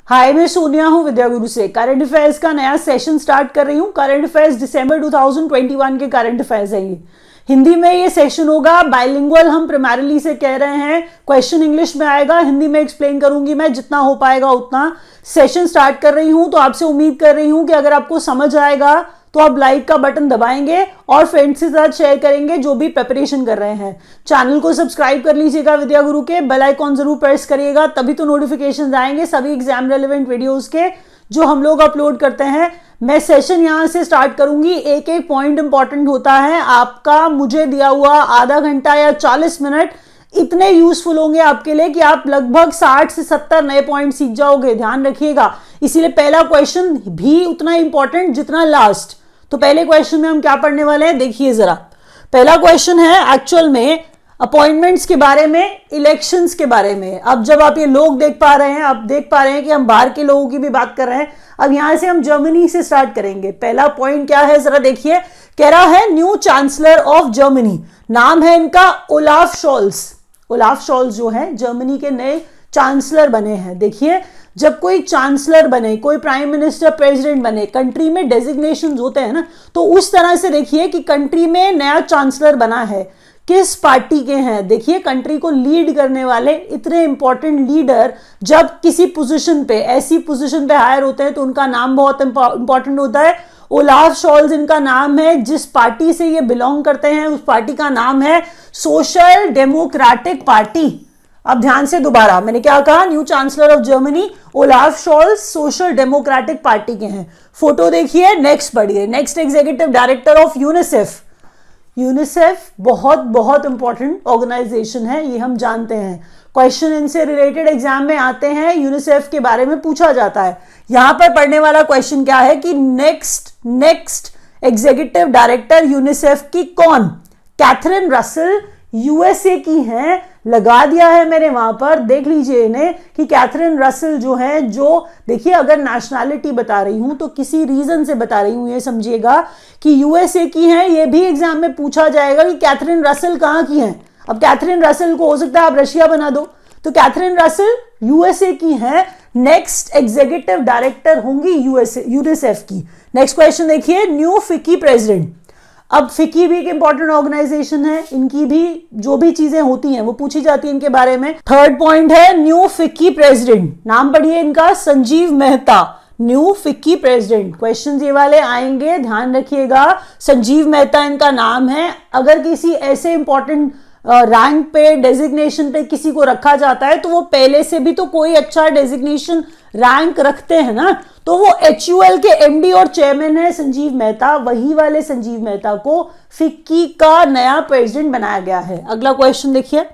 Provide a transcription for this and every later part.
हाय, मैं सोनिया हूँ विद्या गुरु से। करंट अफेयर्स का नया सेशन स्टार्ट कर रही हूँ। करंट अफेयर्स दिसंबर 2021 के करंट अफेयर्स है ये। हिंदी में ये सेशन होगा। बाइलिंगुअल हम प्राइमरीली से कह रहे हैं। क्वेश्चन इंग्लिश में आएगा, हिंदी में एक्सप्लेन करूंगी मैं, जितना हो पाएगा उतना। सेशन स्टार्ट कर रही हूँ तो आपसे उम्मीद कर रही हूँ कि अगर आपको समझ आएगा तो आप लाइक का बटन दबाएंगे और फ्रेंड्स के साथ शेयर करेंगे जो भी प्रिपरेशन कर रहे हैं। चैनल को सब्सक्राइब कर लीजिएगा विद्या गुरु के, बेल आइकॉन जरूर प्रेस करिएगा, तभी तो नोटिफिकेशंस आएंगे सभी एग्जाम रेलेवेंट वीडियोस के जो हम लोग अपलोड करते हैं। मैं सेशन यहां से स्टार्ट करूंगी। एक एक पॉइंट इंपॉर्टेंट होता है। आपका मुझे दिया हुआ आधा घंटा या 40 मिनट इतने यूजफुल होंगे आपके लिए कि आप लगभग 60 से 70 नए पॉइंट सीख जाओगे। ध्यान रखिएगा। इसीलिए पहला क्वेश्चन भी उतना इंपॉर्टेंट जितना लास्ट। तो पहले क्वेश्चन में हम क्या पढ़ने वाले हैं, देखिए जरा। पहला क्वेश्चन है एक्चुअल में अपॉइंटमेंट्स के बारे में, इलेक्शंस के बारे में। अब जब आप ये लोग देख पा रहे हैं, आप देख पा रहे हैं कि हम बाहर के लोगों की भी बात कर रहे हैं। अब यहां से हम जर्मनी से स्टार्ट करेंगे। पहला पॉइंट क्या है जरा देखिए। कह रहा है न्यू चांसलर ऑफ जर्मनी, नाम है इनका ओलाफ शोल्स। ओलाफ शोल्स जो है जर्मनी के नए चांसलर बने हैं। देखिए, जब कोई चांसलर बने, कोई प्राइम मिनिस्टर, प्रेसिडेंट बने, कंट्री में डेजिग्नेशंस होते हैं ना, तो उस तरह से देखिए कि कंट्री में नया चांसलर बना है, किस पार्टी के हैं। देखिए, कंट्री को लीड करने वाले इतने इंपॉर्टेंट लीडर जब किसी पोजीशन पे, ऐसी पोजीशन पे हायर होते हैं तो उनका नाम बहुत इंपॉर्टेंट होता है। ओलाफ शोल्स इनका नाम है। जिस पार्टी से ये बिलोंग करते हैं उस पार्टी का नाम है सोशल डेमोक्रेटिक पार्टी। अब ध्यान से दोबारा, मैंने क्या कहा, new chancellor of Germany Olaf Sholes social democratic party के हैं। फोटो देखिए, नेक्स्ट पढ़िए। Next executive director of UNICEF. UNICEF बहुत बहुत इंपॉर्टेंट ऑर्गेनाइजेशन है, ये हम जानते हैं। क्वेश्चन इनसे रिलेटेड एग्जाम में आते हैं, यूनिसेफ के बारे में पूछा जाता है। यहां पर पढ़ने वाला क्वेश्चन क्या है कि नेक्स्ट एग्जीक्यूटिव डायरेक्टर यूनिसेफ की कौन। कैथरीन रसल यूएसए की हैं। लगा दिया है मैंने वहां पर, देख लीजिए इन्हें कि कैथरीन रसल जो है, जो देखिए अगर नेशनैलिटी बता रही हूं तो किसी रीजन से बता रही हूं, ये समझिएगा कि यूएसए की हैं। ये भी एग्जाम में पूछा जाएगा कि कैथरीन रसल कहां की हैं। अब कैथरीन रसल को हो सकता है आप रशिया बना दो, तो कैथरीन रसल यूएसए की हैं। नेक्स्ट एग्जीक्यूटिव डायरेक्टर होंगी यूनिसेफ की। नेक्स्ट क्वेश्चन देखिए, न्यू फिक्की प्रेसिडेंट। अब फिक्की भी एक इंपॉर्टेंट ऑर्गेनाइजेशन है, इनकी भी जो भी चीजें होती हैं वो पूछी जाती है इनके बारे में। थर्ड पॉइंट है न्यू फिक्की प्रेसिडेंट, नाम पढ़िए इनका Sanjeev Mehta. New FICCI president, question ये वाले आएंगे, ध्यान रखिएगा। संजीव मेहता इनका नाम है। अगर किसी ऐसे इंपॉर्टेंट रैंक पे, डेजिग्नेशन पे किसी को रखा जाता है तो वो पहले से भी तो कोई अच्छा डेजिग्नेशन रैंक रखते हैं ना, तो वो HUL के MD और चेयरमैन है संजीव मेहता। वही वाले संजीव मेहता को फिक्की का नया प्रेसिडेंट बनाया गया है। अगला क्वेश्चन देखिए।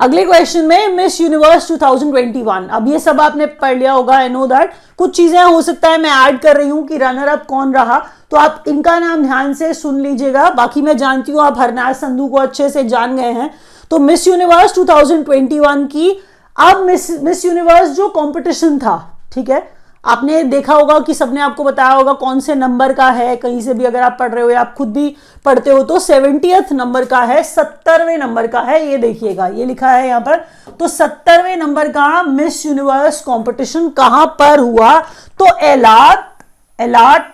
अगले क्वेश्चन में मिस यूनिवर्स 2021। अब ये सब आपने पढ़ लिया होगा, आई नो दैट। कुछ चीजें हो सकता है मैं ऐड कर रही हूं कि रनर अप कौन रहा, तो आप इनका नाम ध्यान से सुन लीजिएगा। बाकी मैं जानती हूं आप हरनाज संधू को अच्छे से जान गए हैं। तो मिस यूनिवर्स 2021 की, अब मिस यूनिवर्स जो कंपटीशन था, ठीक है, आपने देखा होगा कि सबने आपको बताया होगा कौन से नंबर का है। कहीं से भी अगर आप पढ़ रहे हो या आप खुद भी पढ़ते हो तो 70th नंबर का है, 70वें नंबर का है। ये देखिएगा, ये लिखा है यहाँ पर। तो 70वें नंबर का मिस यूनिवर्स कंपटीशन कहां पर हुआ, तो एलाट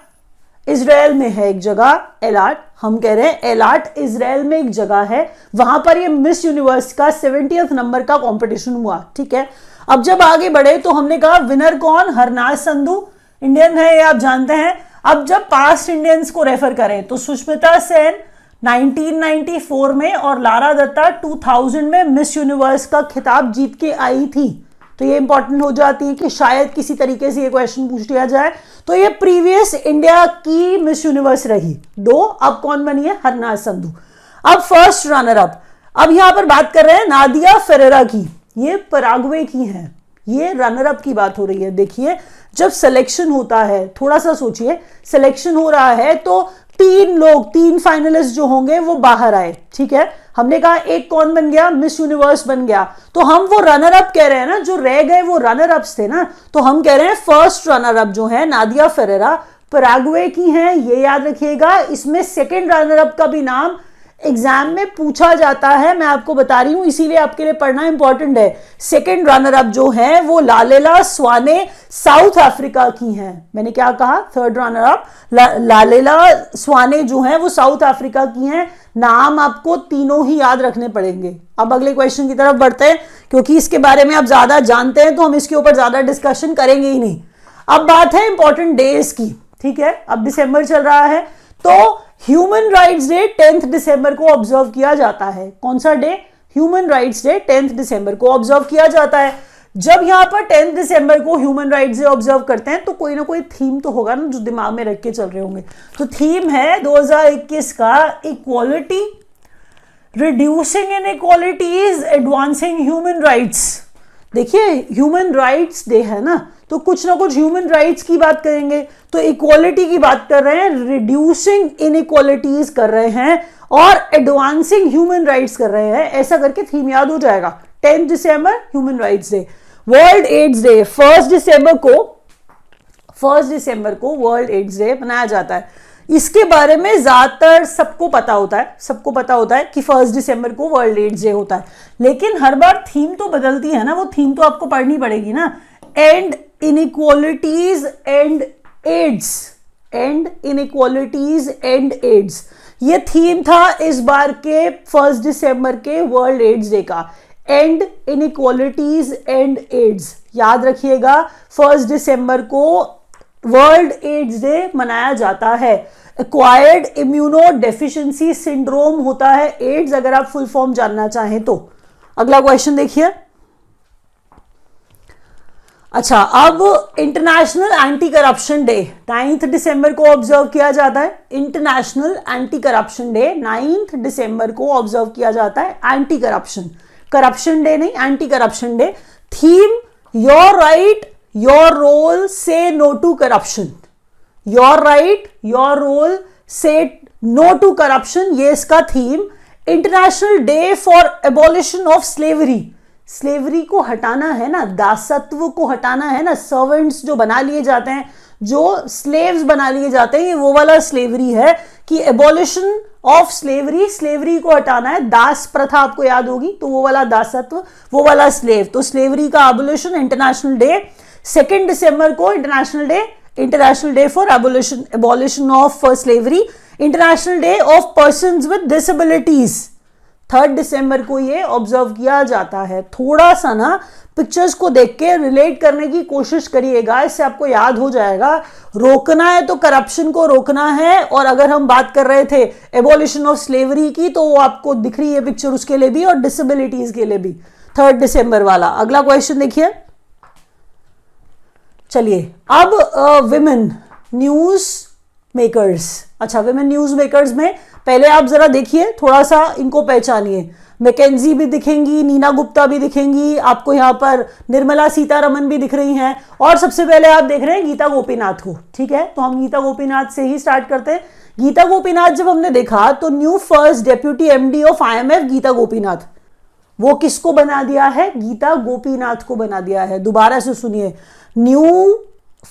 इजराइल में है एक जगह। एलाट, हम कह रहे हैं एलाट इजराइल में एक जगह है, वहां पर ये मिस यूनिवर्स का 70th नंबर का कंपटीशन हुआ, ठीक है। अब जब आगे बढ़े तो हमने कहा विनर कौन, हरनाज संधू इंडियन है, ये आप जानते हैं। अब जब पास्ट इंडियंस को रेफर करें तो सुष्मिता सेन 1994 में और लारा दत्ता 2000 में मिस यूनिवर्स का खिताब जीत के आई थी। तो ये इंपॉर्टेंट हो जाती है कि शायद किसी तरीके से ये क्वेश्चन पूछ लिया जाए। तो ये प्रीवियस इंडिया की मिस यूनिवर्स रही। दो, अब कौन बनी है, हरनाज संधू। अब फर्स्ट रनर अप, अब यहां पर बात कर रहे हैं नादिया फेरेरा की, ये पराग्वे की हैं। ये रनर अप की बात हो रही है। देखिए, जब सिलेक्शन होता है, थोड़ा सा सोचिए, सिलेक्शन हो रहा है तो 3 फाइनलिस्ट जो होंगे वो बाहर आए, ठीक है। हमने कहा एक कौन बन गया, मिस यूनिवर्स बन गया, तो हम वो रनर अप कह रहे हैं ना, जो रह गए वो रनर अप्स थे ना, तो हम कह रहे हैं फर्स्ट रनर अप जो है नादिया फेरेरा पराग्वे की हैं, ये याद रखिएगा। इसमें सेकंड रनर अप का भी नाम एग्जाम में पूछा जाता है, मैं आपको बता रही हूं, इसीलिए आपके लिए पढ़ना इंपॉर्टेंट है। सेकंड रनर अप जो है वो लालेला स्वाने साउथ अफ्रीका की हैं। मैंने क्या कहा? थर्ड रनर अप लालेला स्वाने जो है वो साउथ अफ्रीका की हैं। नाम आपको तीनों ही याद रखने पड़ेंगे। अब अगले क्वेश्चन की तरफ बढ़ते हैं, क्योंकि इसके बारे में आप ज्यादा जानते हैं तो हम इसके ऊपर ज्यादा डिस्कशन करेंगे ही नहीं। अब बात है इंपॉर्टेंट डेज की, ठीक है। अब दिसंबर चल रहा है, तो ह्यूमन राइट्स डे 10 दिसंबर को ऑब्जर्व किया जाता है। कौन सा डे? ह्यूमन राइट्स डे 10 दिसंबर को ऑब्जर्व किया जाता है। जब यहां पर 10 दिसंबर को ह्यूमन राइट्स डे ऑब्जर्व करते हैं तो कोई ना कोई थीम तो होगा ना जो दिमाग में रख के चल रहे होंगे। तो थीम है 2021 का equality, reducing inequalities, advancing human rights. देखिए ह्यूमन राइट्स डे है ना, तो कुछ ना कुछ ह्यूमन राइट्स की बात करेंगे। तो इक्वालिटी की बात कर रहे हैं, रिड्यूसिंग इनइक्वालिटीज कर रहे हैं और एडवांसिंग ह्यूमन राइट्स कर रहे हैं। ऐसा करके थीम याद हो जाएगा। 10 दिसंबर human rights day. World AIDS day 1 दिसंबर को वर्ल्ड एड्स डे मनाया जाता है। इसके बारे में ज्यादातर सबको पता होता है कि 1 दिसंबर को वर्ल्ड एड्स डे होता है, लेकिन हर बार थीम तो बदलती है ना, वो थीम तो आपको पढ़नी पड़ेगी ना। End inequalities end AIDS, end inequalities end AIDS, ये थीम था इस बार के 1 दिसंबर के वर्ल्ड एड्स डे का। एंड इनइक्वालिटीज एंड एड्स, याद रखिएगा 1 दिसंबर को वर्ल्ड एड्स डे मनाया जाता है। एक्वायर्ड इम्यूनो डेफिशिएंसी सिंड्रोम होता है एड्स, अगर आप फुल फॉर्म जानना चाहें तो। अगला क्वेश्चन देखिए। अच्छा, अब इंटरनेशनल एंटी करप्शन डे 9 दिसंबर को ऑब्जर्व किया जाता है। इंटरनेशनल एंटी करप्शन डे 9 दिसंबर को ऑब्जर्व किया जाता है। एंटी करप्शन डे नहीं, anti corruption day. Theme your right your role say no to corruption. Your right your role say no to corruption, ये इसका theme. International day for abolition of slavery, slavery को हटाना है ना, दासत्व को हटाना है ना। सर्वेंट्स जो बना लिए जाते हैं, जो स्लेव्स बना लिए जाते हैं, ये वो वाला स्लेवरी है कि एबॉलिशन ऑफ स्लेवरी, स्लेवरी को हटाना है। दास प्रथा आपको याद होगी, तो वो वाला दासत्व, वो वाला स्लेव, तो स्लेवरी का एबॉलिशन। इंटरनेशनल डे 2 दिसंबर को international day for abolition of slavery. International day of persons with disabilities 3 दिसंबर को ये ऑब्जर्व किया जाता है। थोड़ा सा ना पिक्चर्स को देख के रिलेट करने की कोशिश करिएगा, इससे आपको याद हो जाएगा। रोकना है तो करप्शन को रोकना है, और अगर हम बात कर रहे थे एबॉलिशन ऑफ स्लेवरी की, तो वो आपको दिख रही है पिक्चर उसके लिए भी और डिसेबिलिटीज के लिए भी, 3 दिसंबर वाला। अगला क्वेश्चन देखिए। चलिए अब विमेन न्यूज मेकर्स। अच्छा, विमेन न्यूज मेकर्स में पहले आप जरा देखिए, थोड़ा सा इनको पहचानिए। मैकेंजी भी दिखेंगी, नीना गुप्ता भी दिखेंगी, आपको यहाँ पर निर्मला सीतारमन भी दिख रही हैं, और सबसे पहले आप देख रहे हैं गीता गोपीनाथ को। ठीक है, तो हम गीता गोपीनाथ से ही स्टार्ट करते हैं। गीता गोपीनाथ जब हमने देखा तो new first deputy MD of IMF Gita Gopinath, वो किसको बना दिया है? गीता गोपीनाथ को बना दिया है। दोबारा से सुनिए, new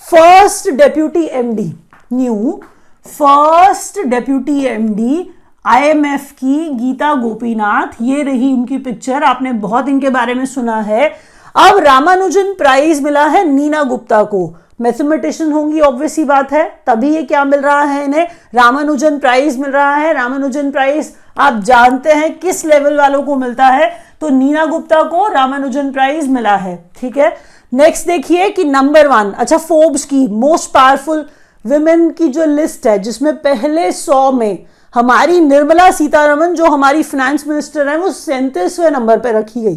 first deputy MD, new first deputy MD IMF की गीता गोपीनाथ, ये रही उनकी पिक्चर। आपने बहुत इनके बारे में सुना है। अब रामानुजन प्राइज मिला है नीना गुप्ता को, मैथमेटिशियन होंगी, ऑब्वियस ही बात है, तभी ये क्या मिल रहा है इन्हें? रामानुजन प्राइज मिल रहा है। रामानुजन प्राइज आप जानते हैं किस लेवल वालों को मिलता है, तो नीना गुप्ता को रामानुजन प्राइज मिला है। ठीक है, नेक्स्ट देखिए कि नंबर 1, अच्छा, फोर्ब्स की मोस्ट पावरफुल विमेन की जो लिस्ट है, जिसमें पहले 100 में हमारी निर्मला सीतारमन जो हमारी फाइनेंस मिनिस्टर है, वो 37वें नंबर पर रखी गई।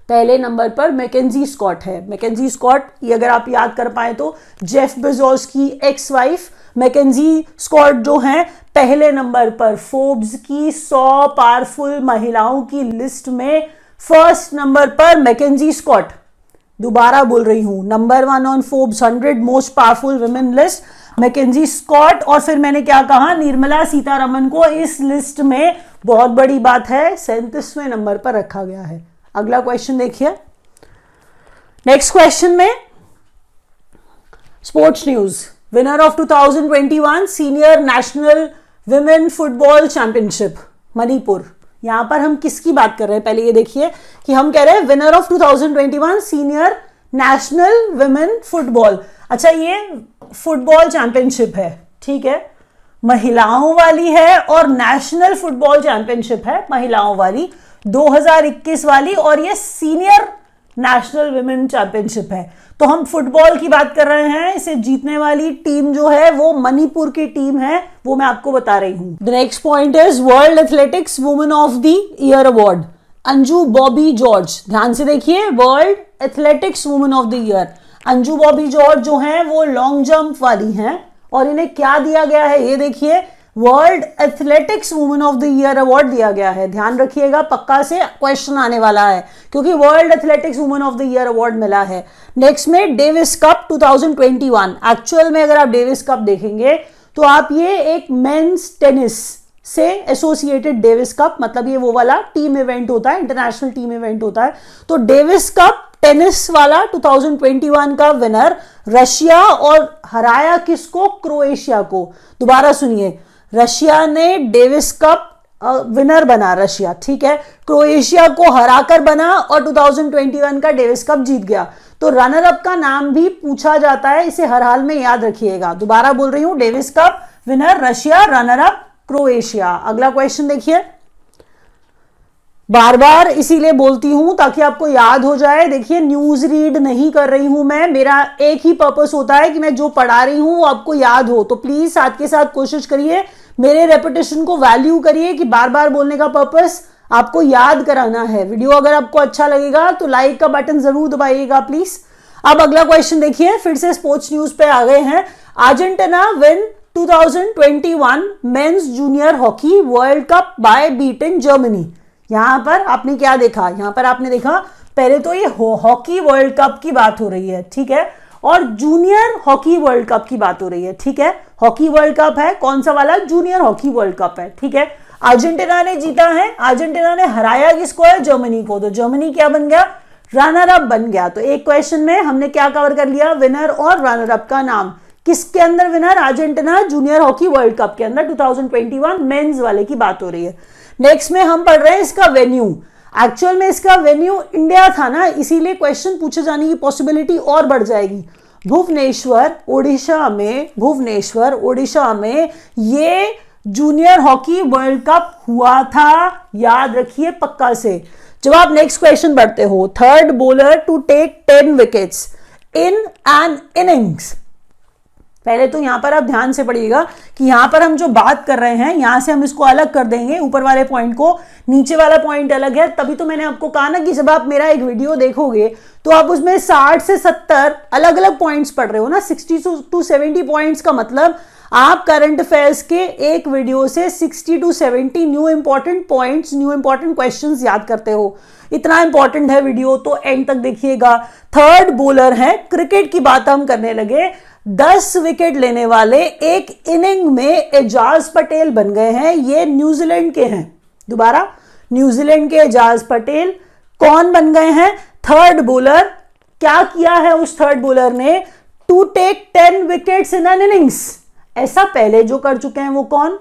पहले नंबर पर मैकेंजी स्कॉट है। मैकेंजी स्कॉट, ये अगर आप याद कर पाए तो जेफ बेजोस की एक्स वाइफ मैकेंजी स्कॉट जो हैं पहले नंबर पर फोर्ब्स की 100 पावरफुल महिलाओं की लिस्ट में फर्स्ट नंबर पर मैकेंजी स्कॉट। दोबारा बोल रही हूं, number 1 on Forbes 100 most powerful women list MacKenzie Scott. और फिर मैंने क्या कहा, निर्मला सीतारमन को इस लिस्ट में, बहुत बड़ी बात है, 37वें नंबर पर रखा गया है। अगला क्वेश्चन देखिए। नेक्स्ट क्वेश्चन में sports news, winner of 2021 senior national women football championship, Manipur. यहां पर हम किसकी बात कर रहे हैं, पहले ये देखिए कि हम कह रहे हैं winner of 2021 senior national women football. अच्छा, ये फुटबॉल चैंपियनशिप है, ठीक है, महिलाओं वाली है, और नेशनल फुटबॉल चैंपियनशिप है महिलाओं वाली 2021 वाली, और ये सीनियर नेशनल विमेन चैंपियनशिप है। तो हम फुटबॉल की बात कर रहे हैं। इसे जीतने वाली टीम जो है वो मणिपुर की टीम है, वो मैं आपको बता रही हूं। The next point is world athletics women of the year award Anju Bobby George. ध्यान से देखिए, world athletics women of the year Anju Bobby George जो है वो लॉन्ग जंप वाली हैं, और इन्हें क्या दिया गया है, ये देखिए, world athletics women of the year award दिया गया है। ध्यान रखिएगा, पक्का से क्वेश्चन आने वाला है, क्योंकि world athletics women of the year award मिला है। नेक्स्ट में डेविस कप 2021। एक्चुअल में अगर आप डेविस कप देखेंगे तो आप ये एक मेंस टेनिस से एसोसिएटेड डेविस कप, मतलब ये वो वाला टीम इवेंट होता है, इंटरनेशनल टीम इवेंट होता है। तो डेविस कप टेनिस वाला 2021 का विनर रशिया, और हराया किसको, क्रोएशिया को। दोबारा सुनिए, रशिया ने डेविस कप विनर बना, रशिया, ठीक है, क्रोएशिया को हराकर बना और 2021 का डेविस कप जीत गया। तो रनर अप का नाम भी पूछा जाता है, इसे हर हाल में याद रखिएगा। दोबारा बोल रही हूं, Davis cup winner Russia, runner up Croatia. अगला क्वेश्चन देखिए, बार बार इसीलिए बोलती हूं ताकि आपको याद हो जाए। देखिए, न्यूज रीड नहीं कर रही हूं मैं, मेरा एक ही पर्पस होता है कि मैं जो पढ़ा रही हूं वो आपको याद हो। तो प्लीज साथ के साथ कोशिश करिए, मेरे रेपिटेशन को वैल्यू करिए कि बार बार बोलने का पर्पस आपको याद कराना है। वीडियो अगर आपको अच्छा लगेगा तो लाइक का बटन जरूर दबाइएगा प्लीज। अब अगला क्वेश्चन देखिए, फिर से स्पोर्ट्स न्यूज पे आ गए हैं। Argentina win 2021 mains junior hockey world cup bye beating Germany. यहां पर आपने क्या देखा, यहां पर आपने देखा पहले तो ये हॉकी वर्ल्ड कप की बात हो रही है, ठीक है, और जूनियर हॉकी वर्ल्ड कप की बात हो रही है, ठीक है। हॉकी वर्ल्ड कप है, कौन सा वाला, जूनियर हॉकी वर्ल्ड कप है, ठीक है। अर्जेंटीना ने जीता है, अर्जेंटीना ने हराया किसको है, जर्मनी को। तो जर्मनी क्या बन गया, रनर अप बन गया। तो एक क्वेश्चन में हमने क्या कवर कर लिया, विनर और रनर अप का नाम। किसके अंदर winner, Argentina junior hockey world cup के अंदर 2021 मेंस वाले की बात हो रही है। नेक्स्ट में हम पढ़ रहे हैं इसका वेन्यू। एक्चुअल में इसका वेन्यू इंडिया था ना, इसीलिए क्वेश्चन पूछे जाने की पॉसिबिलिटी और बढ़ जाएगी। भुवनेश्वर ओडिशा में ये जूनियर हॉकी वर्ल्ड कप हुआ था, याद रखिए पक्का से। जब आप नेक्स्ट क्वेश्चन पढ़ते हो, third bowler to take 10 wickets in an innings. पहले तो यहां पर आप ध्यान से पढ़िएगा कि यहां पर हम जो बात कर रहे हैं, यहां से हम इसको अलग कर देंगे, ऊपर वाले पॉइंट को, नीचे वाला पॉइंट अलग है। तभी तो मैंने आपको कहा ना कि जब आप मेरा एक वीडियो देखोगे तो आप उसमें 60 से 70 अलग अलग पॉइंट्स पढ़ रहे हो ना, 60 to 70 पॉइंट्स का मतलब आप करंट अफेयर्स के एक वीडियो से 60 to 70 new important points, new important questions याद करते हो। इतना इंपॉर्टेंट है वीडियो, तो एंड तक देखिएगा। थर्ड बॉलर है, क्रिकेट की बात हम करने लगे, 10 विकेट लेने वाले एक इनिंग में एजाज पटेल बन गए हैं। ये न्यूजीलैंड के हैं, दोबारा न्यूजीलैंड के एजाज पटेल कौन बन गए हैं, थर्ड बॉलर। क्या किया है उस थर्ड बॉलर ने, to take 10 wickets in an innings. ऐसा पहले जो कर चुके हैं वो कौन,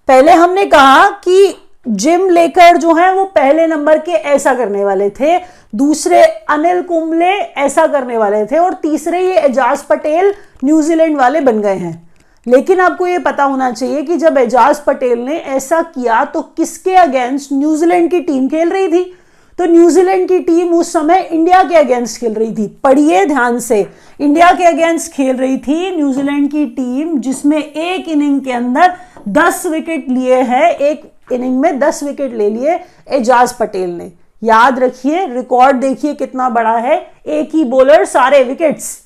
पहले हमने कहा कि जिम लेकर जो है वो पहले नंबर के ऐसा करने वाले थे, दूसरे अनिल कुंबले ऐसा करने वाले थे, और तीसरे ये एजाज पटेल न्यूजीलैंड वाले बन गए हैं। लेकिन आपको ये पता होना चाहिए कि जब एजाज पटेल ने ऐसा किया तो किसके अगेंस्ट, न्यूजीलैंड की टीम खेल रही थी। तो न्यूजीलैंड की टीम उस समय इंडिया के अगेंस्ट खेल रही थी। पढ़िए ध्यान से, इंडिया के अगेंस्ट खेल रही थी न्यूजीलैंड की टीम, जिसमें एक इनिंग के अंदर 10 विकेट लिए हैं, एक इनिंग में 10 विकेट ले लिए एजाज पटेल ने। याद रखिए, रिकॉर्ड देखिए कितना बड़ा है, एक ही बॉलर सारे विकेट्स।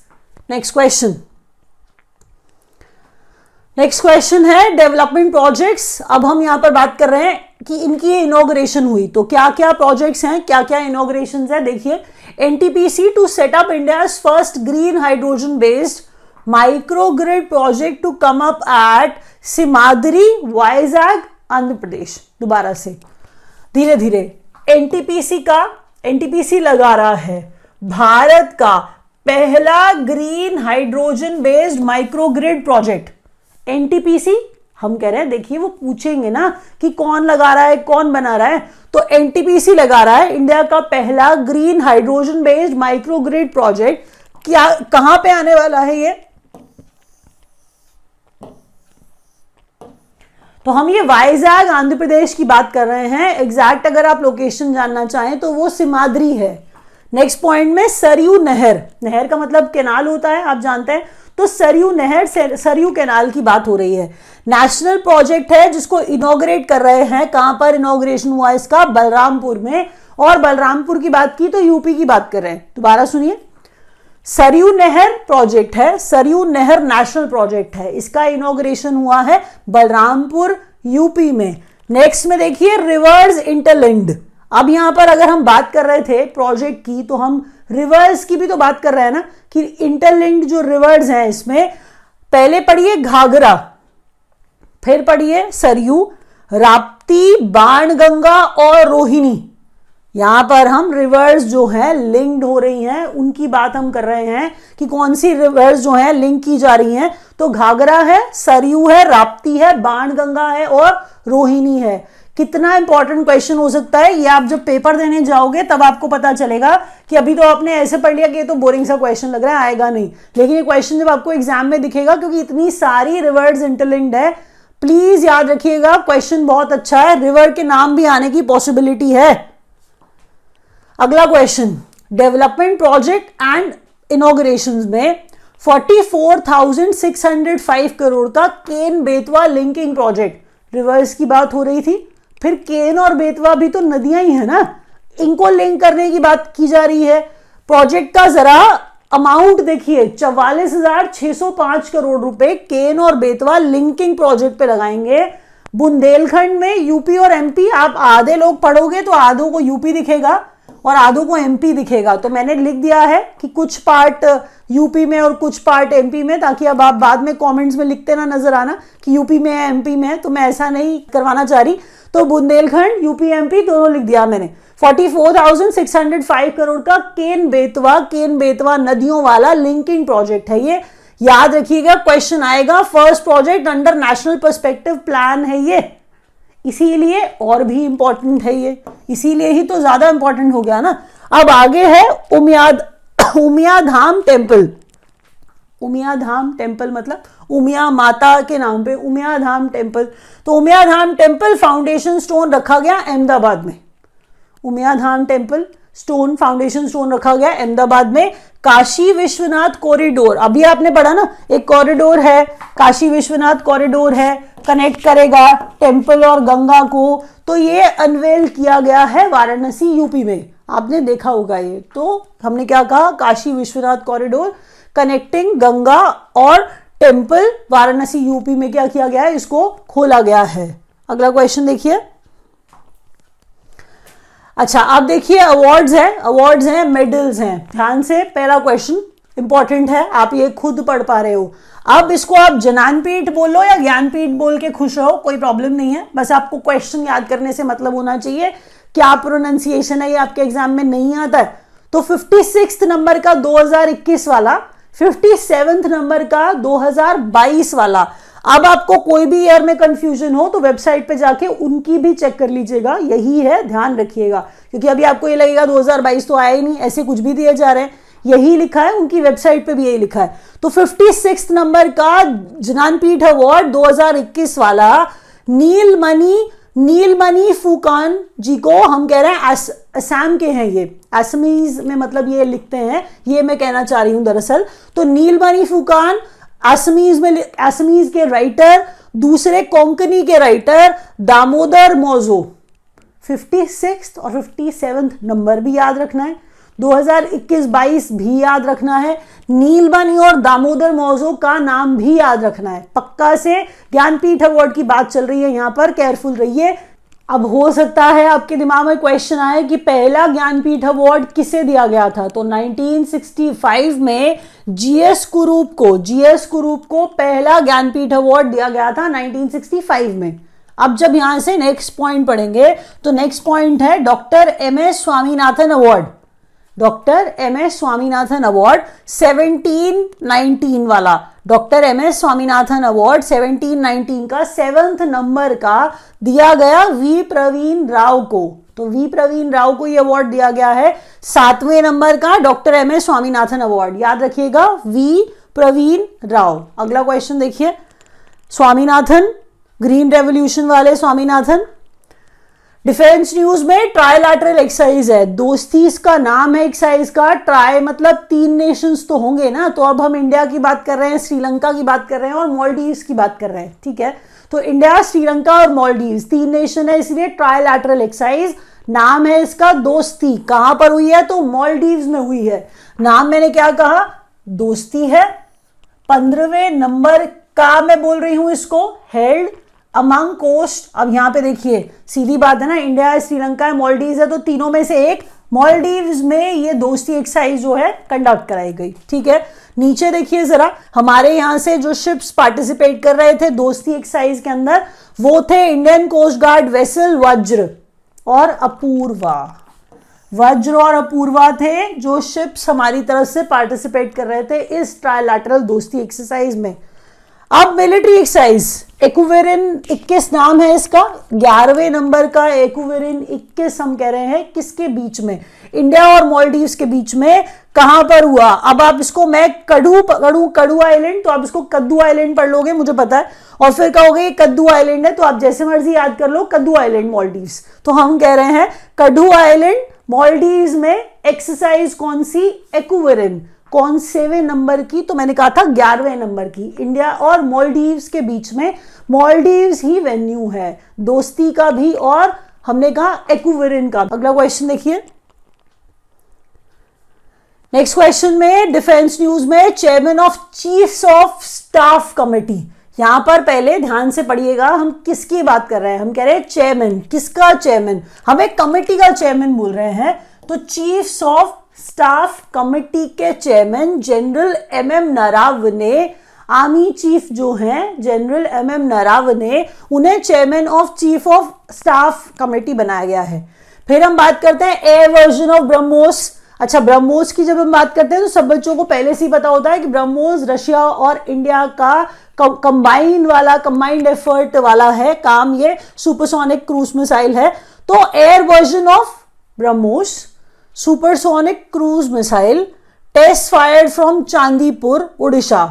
नेक्स्ट क्वेश्चन है डेवलपमेंट प्रोजेक्ट्स। अब हम यहां पर बात कर रहे हैं कि इनकी इनॉग्रेशन हुई, तो क्या क्या प्रोजेक्ट्स हैं, क्या क्या इनॉग्रेशन है। देखिए, NTPC to set up India first green hydrogen based microgrid project to come up at Simhadri, Vizag, Andhra Pradesh. दोबारा से धीरे धीरे, एनटीपीसी लगा रहा है भारत का पहला green hydrogen based microgrid project. NTPC हम कह रहे हैं देखिए वो पूछेंगे ना कि कौन लगा रहा है, कौन बना रहा है, तो एनटीपीसी लगा रहा है, इंडिया का पहला green hydrogen based microgrid project. क्या कहां पे आने वाला है ये? तो हम ये वाइजैग आंध्र प्रदेश की बात कर रहे हैं। एग्जैक्ट अगर आप लोकेशन जानना चाहें तो वो सिमाद्री है। नेक्स्ट पॉइंट में सरयू नहर, नहर का मतलब कैनाल होता है, आप जानते हैं, तो सरयू नहर, सरयू कैनाल की बात हो रही है। नेशनल प्रोजेक्ट है जिसको इनॉग्रेट कर रहे हैं। कहां पर इनॉग्रेशन हुआ इसका? बलरामपुर में। और बलरामपुर की बात की तो यूपी की बात कर रहे हैं। दोबारा सुनिए, सरयू नहर प्रोजेक्ट है, सरयू नहर नेशनल प्रोजेक्ट है, इसका इनॉग्रेशन हुआ है बलरामपुर यूपी में। नेक्स्ट में देखिए रिवर्स इंटरलिंक्ड। अब यहां पर अगर हम बात कर रहे थे प्रोजेक्ट की तो हम रिवर्स की भी तो बात कर रहे हैं ना, कि इंटरलिंक्ड जो रिवर्स हैं इसमें पहले पढ़िए घाघरा, फिर पढ़िए सरयू, राप्ती, बाणगंगा और रोहिणी। यहां पर हम रिवर्स जो है लिंक्ड हो रही हैं, उनकी बात हम कर रहे हैं कि कौन सी रिवर्स जो है लिंक की जा रही हैं। तो घाघरा है, सरयू है, राप्ती है, बाणगंगा है और रोहिणी है। कितना इंपॉर्टेंट क्वेश्चन हो सकता है ये आप जब पेपर देने जाओगे तब आपको पता चलेगा कि अभी तो आपने ऐसे पढ़ लिया कि ये तो बोरिंग सा क्वेश्चन लग रहा है, आएगा नहीं, लेकिन ये क्वेश्चन जब आपको एग्जाम में दिखेगा, क्योंकि इतनी सारी रिवर्स इंटरलिंक्ड है, प्लीज याद रखिएगा, क्वेश्चन बहुत अच्छा है, रिवर के नाम भी आने की पॉसिबिलिटी है। अगला क्वेश्चन, डेवलपमेंट प्रोजेक्ट एंड इनॉग्रेशंस में 44,605 करोड़ का Ken Betwa linking project, reverse की बात हो रही थी। फिर केन और बेतवा भी तो नदियां ही है ना, इनको लिंक करने की बात की जा रही है। प्रोजेक्ट का जरा अमाउंट देखिए, 44,605 करोड़ रुपए केन और बेतवा लिंकिंग प्रोजेक्ट पे लगाएंगे। बुंदेलखंड में यूपी और एमपी, आप आधे लोग पढ़ोगे तो आधों को यूपी दिखेगा और आधों को एमपी दिखेगा। तो मैंने लिख दिया है कि कुछ पार्ट यूपी में और कुछ पार्ट एमपी में, ताकि अब आप बाद में कमेंट्स में लिखते ना नजर आना कि यूपी में है एमपी में है, तो मैं ऐसा नहीं करवाना चाह रही। तो बुंदेलखंड, यूपी एमपी दोनों लिख दिया मैंने। 44,605 करोड़ का केन बेतवा नदियों वाला लिंकिंग प्रोजेक्ट है ये, याद रखिएगा, क्वेश्चन आएगा। First project under national perspective plan है ये, इसीलिए और भी इंपॉर्टेंट है ये, इसीलिए ही तो ज्यादा इंपॉर्टेंट हो गया ना। अब आगे है उमियाधाम टेम्पल। उमियाधाम टेम्पल मतलब उमिया माता के नाम पे उमियाधाम टेम्पल। तो उमियाधाम टेम्पल फाउंडेशन स्टोन रखा गया अहमदाबाद में। Umiyadham temple stone, foundation stone रखा गया अहमदाबाद में। काशी विश्वनाथ कॉरिडोर, अभी आपने पढ़ा ना, एक कॉरिडोर है, काशी विश्वनाथ कॉरिडोर है, कनेक्ट करेगा टेम्पल और गंगा को। तो ये अनवेल किया गया है वाराणसी यूपी में, आपने देखा होगा ये। तो हमने क्या कहा, काशी विश्वनाथ कॉरिडोर कनेक्टिंग गंगा और टेम्पल वाराणसी यूपी में क्या किया गया है, इसको खोला गया है। अगला क्वेश्चन देखिए। अच्छा, आप देखिए अवार्ड्स हैं, मेडल्स हैं। ध्यान से, पहला क्वेश्चन इंपॉर्टेंट है, आप ये खुद पढ़ पा रहे हो। अब इसको आप ज्ञानपीठ बोलो या ज्ञानपीठ बोल के खुश रहो, कोई प्रॉब्लम नहीं है, बस आपको क्वेश्चन याद करने से मतलब होना चाहिए। क्या प्रोनाउंसिएशन है ये आपके एग्जाम में नहीं आता है। तो 56 नंबर का 2021 वाला, 57 नंबर का 2022 वाला। अब आपको कोई भी ईयर में कंफ्यूजन हो तो वेबसाइट पे जाके उनकी भी चेक कर लीजिएगा, यही है, ध्यान रखिएगा, क्योंकि अभी आपको ये लगेगा 2022 तो आया ही नहीं, ऐसे कुछ भी दिए जा रहे हैं, यही लिखा है, उनकी वेबसाइट पे भी यही लिखा है। तो 56 नंबर का ज्ञानपीठ अवार्ड 2021 वाला नीलमणि फुकान जी को हम कह रहे हैं, असम के हैं ये, असमीज में मतलब ये लिखते हैं, ये मैं कहना चाह रही हूं दरअसल। तो नीलमणि फुकान असमीज के राइटर, दूसरे कोंकणी के राइटर दामोदर मौजो। 56 और 57 नंबर भी याद रखना है, 2021-22 भी याद रखना है, नीलमणि और दामोदर मौजो का नाम भी याद रखना है पक्का से। ज्ञानपीठ अवार्ड की बात चल रही है यहां पर, केयरफुल रहिए। अब हो सकता है आपके दिमाग में क्वेश्चन आए कि पहला ज्ञानपीठ अवार्ड किसे दिया गया था। तो 1965 में जीएस कुरूप को पहला ज्ञानपीठ अवार्ड दिया गया था 1965 में। अब जब यहां से नेक्स्ट पॉइंट पढ़ेंगे तो नेक्स्ट पॉइंट है doctor MS Swaminathan award. Doctor MS Swaminathan award 1719 वाला, doctor M S Swaminathan award 1719 का 7th नंबर का दिया गया वी प्रवीण राव को। तो वी प्रवीण राव को ये अवार्ड दिया गया है 7वें नंबर का doctor M S Swaminathan award, याद रखिएगा वी प्रवीण राव। अगला क्वेश्चन देखिए, स्वामीनाथन ग्रीन रेवोल्यूशन वाले स्वामीनाथन। डिफेंस न्यूज में ट्राइलैटरल एक्सरसाइज है, दोस्ती इसका नाम है एक्सरसाइज का। ट्राई मतलब 3 नेशंस तो होंगे ना, तो अब हम इंडिया की बात कर रहे हैं, श्रीलंका की बात कर रहे हैं और मालदीव्स की बात कर रहे हैं, ठीक है। तो इंडिया, श्रीलंका और मालदीव्स 3 नेशन है, इसलिए ट्राइलैटरल एक्सरसाइज। नाम है इसका दोस्ती। कहां पर हुई है? तो मालदीव्स में हुई है। नाम मैंने क्या कहा? दोस्ती है। 15वें नंबर का मैं बोल रही हूं इसको, हेल्ड अमंग कोस्ट। अब यहां पे देखिए सीधी बात है ना, इंडिया है, श्रीलंका है, मालदीव्स है, तो तीनों में से एक मालदीव्स में ये दोस्ती एक्सरसाइज जो है कंडक्ट कराई गई, ठीक है। नीचे देखिए जरा, हमारे यहां से जो शिप्स पार्टिसिपेट कर रहे थे दोस्ती एक्सरसाइज के अंदर, वो थे इंडियन कोस्ट गार्ड वेसल वज्र और अपूर्वा। वज्र और अपूर्वा थे जो शिप्स हमारी तरफ से पार्टिसिपेट कर रहे थे इस ट्राइलैटरल दोस्ती एक्सरसाइज में। अब मिलिट्री एक्सरसाइज एक्वेरिन 21 नाम है इसका, 11वें नंबर का एक्वेरिन 21 हम कह रहे हैं, किसके बीच में? इंडिया और मालदीव्स के बीच में। कहां पर हुआ? अब आप इसको मैं कड़ू आइलैंड, तो आप इसको कद्दू आइलैंड पढ़ लोगे, मुझे पता है, और फिर कहोगे कद्दू आइलैंड है, तो आप जैसे मर्जी याद कर लो, कद्दू आइलैंड मालदीव्स। तो हम कह रहे हैं कद्दू आइलैंड मालदीव्स में एक्सरसाइज कौन सी? एक्वेरिन। कौन सेवें नंबर की? तो मैंने कहा था 11वें नंबर की। इंडिया और मालदीव्स के बीच में, मालदीव्स ही वेन्यू है दोस्ती का भी, और हमने कहा एक्वेरिन का। अगला क्वेश्चन देखिए, नेक्स्ट क्वेश्चन में डिफेंस न्यूज में chairman of chiefs of staff committee. यहां पर पहले ध्यान से पढ़िएगा, हम किसकी बात कर रहे हैं? हम कह रहे हैं चेयरमैन। किसका चेयरमैन? हम एक कमेटी का चेयरमैन बोल रहे हैं, तो चीफ्स ऑफ स्टाफ कमेटी के chairman general MM Naravane, army chief जो हैं जनरल एमएम नरावने, उन्हें chairman of chief of staff committee बनाया गया है। फिर हम बात करते हैं एयर वर्जन ऑफ ब्रह्मोस। अच्छा, ब्रह्मोस की जब हम बात करते हैं तो सब बच्चों को पहले से ही पता होता है कि ब्रह्मोस रशिया और इंडिया का कंबाइंड एफर्ट वाला है काम, ये सुपरसोनिक क्रूज मिसाइल है। तो air version of BrahMos supersonic cruise missile test fired from Chandipur Orissa.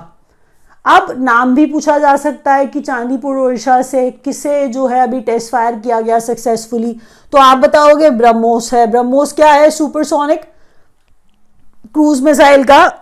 अब नाम भी पूछा जा सकता है कि चांदीपुर उड़ीसा से किसे जो है अभी टेस्ट फायर किया गया सक्सेसफुली, तो आप बताओगे ब्रह्मोस है। ब्रह्मोस क्या है? सुपरसोनिक क्रूज मिसाइल का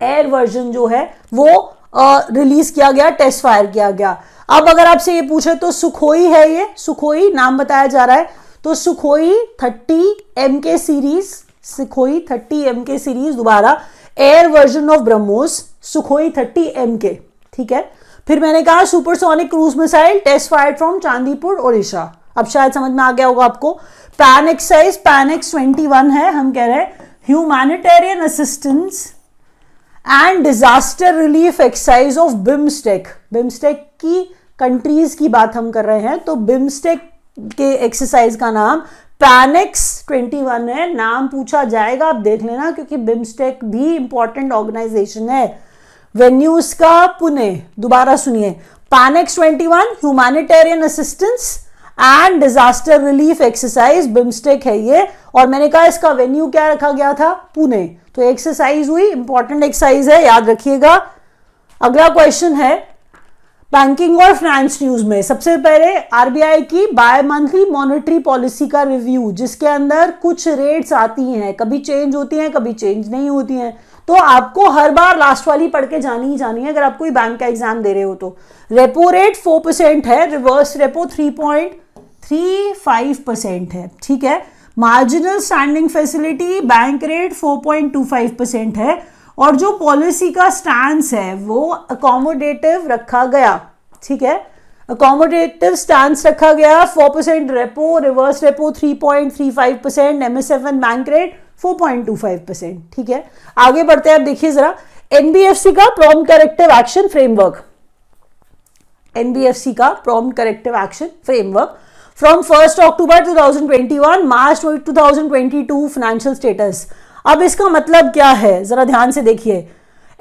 एयर वर्जन जो है वो रिलीज किया गया, टेस्ट फायर किया गया। अब अगर आपसे ये पूछे तो सुखोई है, ये सुखोई नाम बताया जा रहा है, तो Sukhoi 30 MK series, Sukhoi 30 MK series, दोबारा air version of BrahMos Sukhoi 30 MK, ठीक है। फिर मैंने कहा supersonic cruise missile test fired from Chandipur Orissa. अब शायद समझ में आ गया होगा आपको। पैन एक्सरसाइज पैनेक्स 21 है, हम कह रहे हैं humanitarian assistance and disaster relief exercise of BIMSTEC. BIMSTEC की कंट्रीज की बात हम कर रहे हैं, तो बिम्स्टेक के एक्सरसाइज का नाम पैनेक्स 21 है। नाम पूछा जाएगा, आप देख लेना, क्योंकि बिम्स्टेक भी इंपॉर्टेंट ऑर्गेनाइजेशन है। वेन्यू इसका पुणे, दोबारा सुनिए, पैनेक्स 21 humanitarian assistance and disaster relief exercise BIMSTEC है ये, और मैंने कहा इसका वेन्यू क्या रखा गया था? पुणे। तो एक्सरसाइज हुई, इंपॉर्टेंट एक्सरसाइज है, याद रखिएगा। अगला क्वेश्चन है बैंकिंग और फाइनेंस न्यूज में। सबसे पहले आरबीआई की बाय मंथली मॉनेटरी पॉलिसी का रिव्यू, जिसके अंदर कुछ रेट्स आती हैं, कभी चेंज होती हैं, कभी चेंज नहीं होती हैं, तो आपको हर बार लास्ट वाली पढ़ के जानी ही जानी है अगर आप कोई बैंक का एग्जाम दे रहे हो तो। रेपो रेट 4% है, रिवर्स रेपो 3.35% है, ठीक है। Marginal standing facility bank rate 4.25% है, और जो पॉलिसी का स्टैंस है वो अकोमोडेटिव रखा गया, ठीक है। अकोमोडेटिव स्टैंस रखा गया, 4% repo, reverse repo 3.35%, MSFN bank rate 4.25%, ठीक है। आगे बढ़ते हैं, अब देखिए जरा एनबीएफसी का prompt corrective action framework. NBFC का prompt corrective action framework from 1 October 2021 March 2022 financial status. अब इसका मतलब क्या है, जरा ध्यान से देखिए।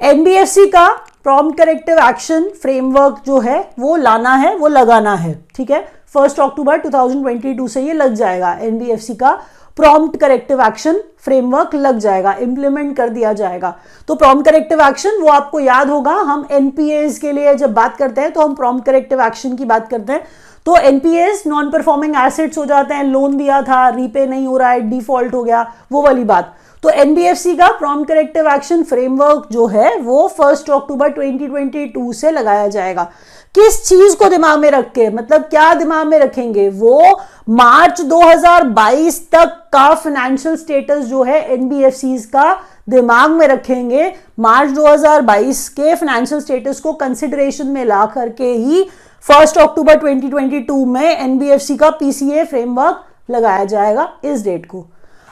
एनबीएफसी का प्रॉम्प्ट करेक्टिव एक्शन फ्रेमवर्क जो है वो लाना है, वो लगाना है, ठीक है। 1 अक्टूबर 2022 से ये लग जाएगा, एनबीएफसी का प्रॉम्प्ट करेक्टिव एक्शन फ्रेमवर्क लग जाएगा, इंप्लीमेंट कर दिया जाएगा। तो प्रॉम्प्ट करेक्टिव एक्शन वो आपको याद होगा, हम एनपीएस के लिए जब बात करते हैं तो हम प्रॉम्प्ट करेक्टिव एक्शन की बात करते हैं। तो एनपीएस नॉन परफॉर्मिंग एसेट्स हो जाते हैं, लोन दिया था रीपे नहीं हो रहा है, डिफॉल्ट हो गया, वो वाली बात। तो एनबीएफसी का प्रॉम्प्ट करेक्टिव एक्शन फ्रेमवर्क जो है वो 1 अक्टूबर 2022 से लगाया जाएगा। किस चीज को दिमाग में रख के, मतलब क्या दिमाग में रखेंगे, वो मार्च 2022 तक का फाइनेंशियल स्टेटस जो है एनबीएफसी का दिमाग में रखेंगे। मार्च 2022 के फाइनेंशियल स्टेटस को कंसिडरेशन में ला करके ही 1 अक्टूबर 2022 में एनबीएफसी का पीसीए फ्रेमवर्क लगाया जाएगा इस डेट को।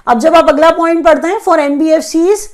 अब जब आप अगला पॉइंट पढ़ते हैं, फॉर एनबीएफसीज